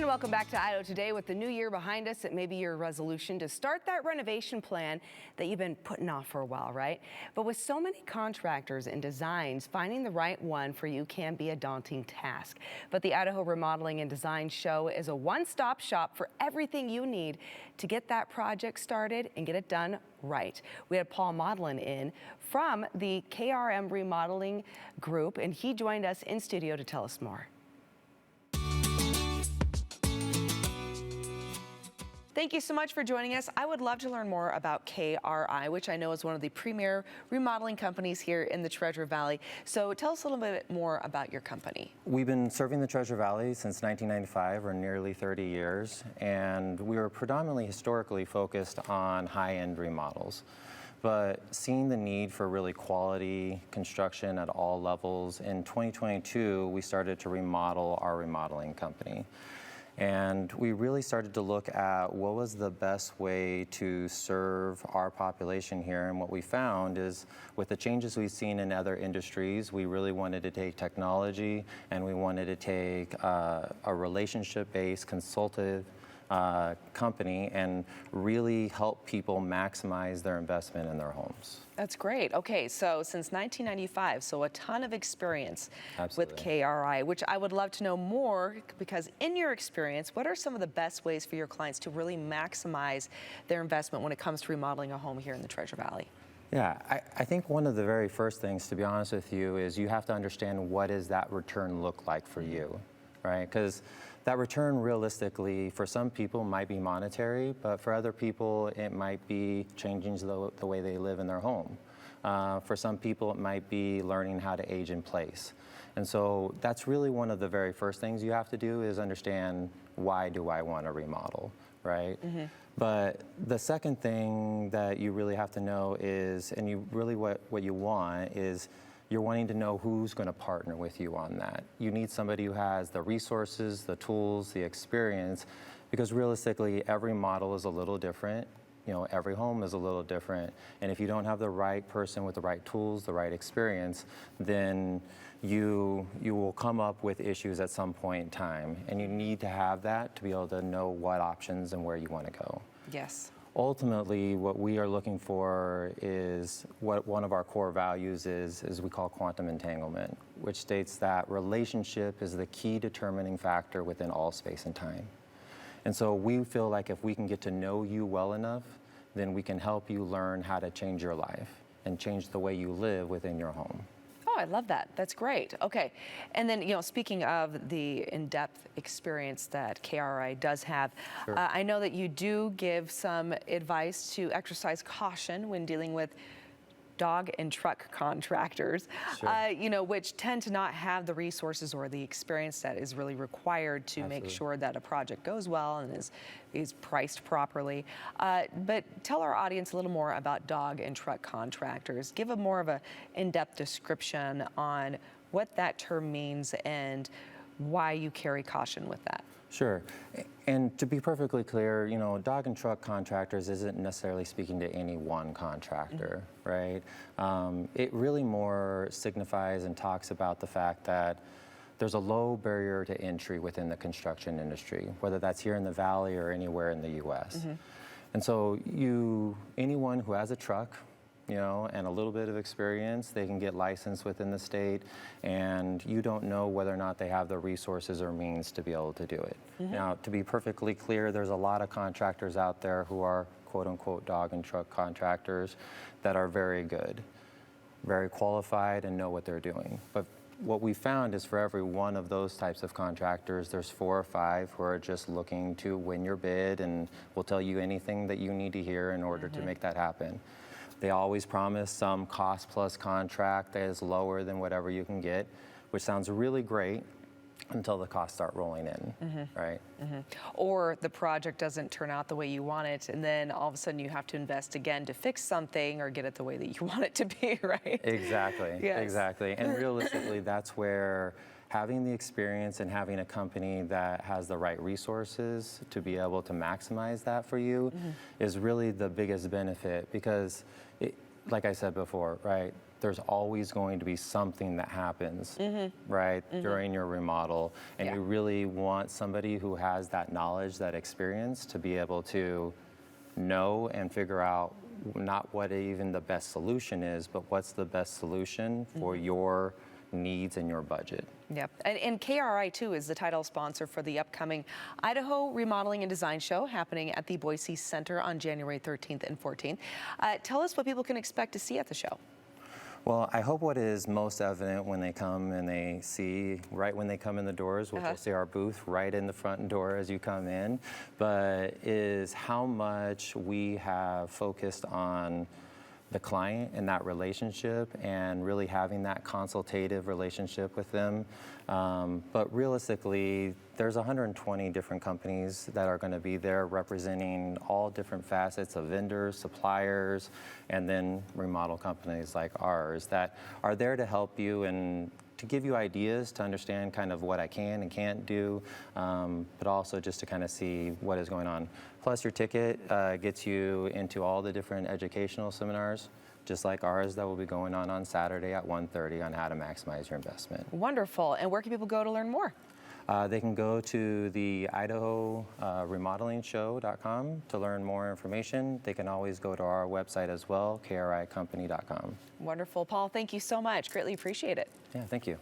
And welcome back to Idaho Today. With the new year behind us, it may be your resolution to start that renovation plan that you've been putting off for a while, right? But with so many contractors and designs, finding the right one for you can be a daunting task. But the Idaho Remodeling and Design Show is a one-stop shop for everything you need to get that project started and get it done right. We had Paul Modlin in from the KRM Remodeling Group, and he joined us in studio to tell us more. Thank you so much for joining us. I would love to learn more about KRI, which I know is one of the premier remodeling companies here in the Treasure Valley. So tell us a little bit more about your company. We've been serving the Treasure Valley since 1995, or nearly 30 years, and we were predominantly historically focused on high-end remodels. But seeing the need for really quality construction at all levels, in 2022, we started to remodel our remodeling company. And we really started to look at what was the best way to serve our population here. And what we found is, with the changes we've seen in other industries, we really wanted to take technology and we wanted to take a relationship-based consultative company and really help people maximize their investment in their homes. That's great. Okay, so since 1995, so a ton of experience Absolutely. with KRI, which I would love to know more, because in your experience, what are some of the best ways for your clients to really maximize their investment when it comes to remodeling a home here in the Treasure Valley? Yeah, I think one of the very first things, to be honest with you, is you have to understand what does that return look like for you, right? Because that return realistically for some people might be monetary, but for other people it might be changing the way they live in their home. For some people it might be learning how to age in place. And so that's really one of the very first things you have to do, is understand, why do I want to remodel, right? Mm-hmm. But the second thing that you really have to know is, and you really what you want is, you're wanting to know who's going to partner with you on that. You need somebody who has the resources, the tools, the experience, because realistically, every model is a little different. You know, every home is a little different. And if you don't have the right person with the right tools, the right experience, then you will come up with issues at some point in time. And you need to have that to be able to know what options and where you want to go. Yes. Ultimately, what we are looking for is, what one of our core values is we call quantum entanglement, which states that relationship is the key determining factor within all space and time. And so we feel like if we can get to know you well enough, then we can help you learn how to change your life and change the way you live within your home. Oh, I love that. That's great. Okay. And then, speaking of the in-depth experience that KRI does have, Sure. I know that you do give some advice to exercise caution when dealing with dog and truck contractors, Sure. Which tend to not have the resources or the experience that is really required to Absolutely. make sure that a project goes well and is priced properly. But tell our audience a little more about dog and truck contractors. Give a more of a in-depth description on what that term means and why you carry caution with that. Sure. And to be perfectly clear, dog and truck contractors isn't necessarily speaking to any one contractor, right? It really more signifies and talks about the fact that there's a low barrier to entry within the construction industry, whether that's here in the Valley or anywhere in the U.S. Mm-hmm. And so anyone who has a truck, and a little bit of experience, they can get licensed within the state, and you don't know whether or not they have the resources or means to be able to do it. Mm-hmm. Now, to be perfectly clear, there's a lot of contractors out there who are quote-unquote dog and truck contractors that are very good, very qualified, and know what they're doing. But what we found is, for every one of those types of contractors, there's 4 or 5 who are just looking to win your bid and will tell you anything that you need to hear in order to make that happen. They always promise some cost plus contract that is lower than whatever you can get, which sounds really great until the costs start rolling in, right? Mm-hmm. Or the project doesn't turn out the way you want it, and then all of a sudden you have to invest again to fix something or get it the way that you want it to be, right? Exactly, Yes. Exactly. And realistically, that's where having the experience and having a company that has the right resources to be able to maximize that for you is really the biggest benefit, because like I said before, right? there's always going to be something that happens, right, during your remodel. And you really want somebody who has that knowledge, that experience to be able to know and figure out not what even the best solution is, but what's the best solution for your needs and your budget. Yep. And KRI, too, is the title sponsor for the upcoming Idaho Remodeling and Design Show happening at the Boise Center on January 13th and 14th. Tell us what people can expect to see at the show. Well, I hope what is most evident when they come and they see, right when they come in the doors, which you'll see our booth right in the front door as you come in, but is how much we have focused on the client and that relationship and really having that consultative relationship with them. But realistically, there's 120 different companies that are going to be there representing all different facets of vendors, suppliers, and then remodel companies like ours that are there to help you and to give you ideas to understand kind of what I can and can't do, but also just to kind of see what is going on. Plus, your ticket gets you into all the different educational seminars, just like ours, that will be going on Saturday at 1:30 on how to maximize your investment. Wonderful. And where can people go to learn more? They can go to the Idaho remodelingshow.com to learn more information. They can always go to our website as well, kricompany.com. Wonderful. Paul, thank you so much. Greatly appreciate it. Yeah, thank you.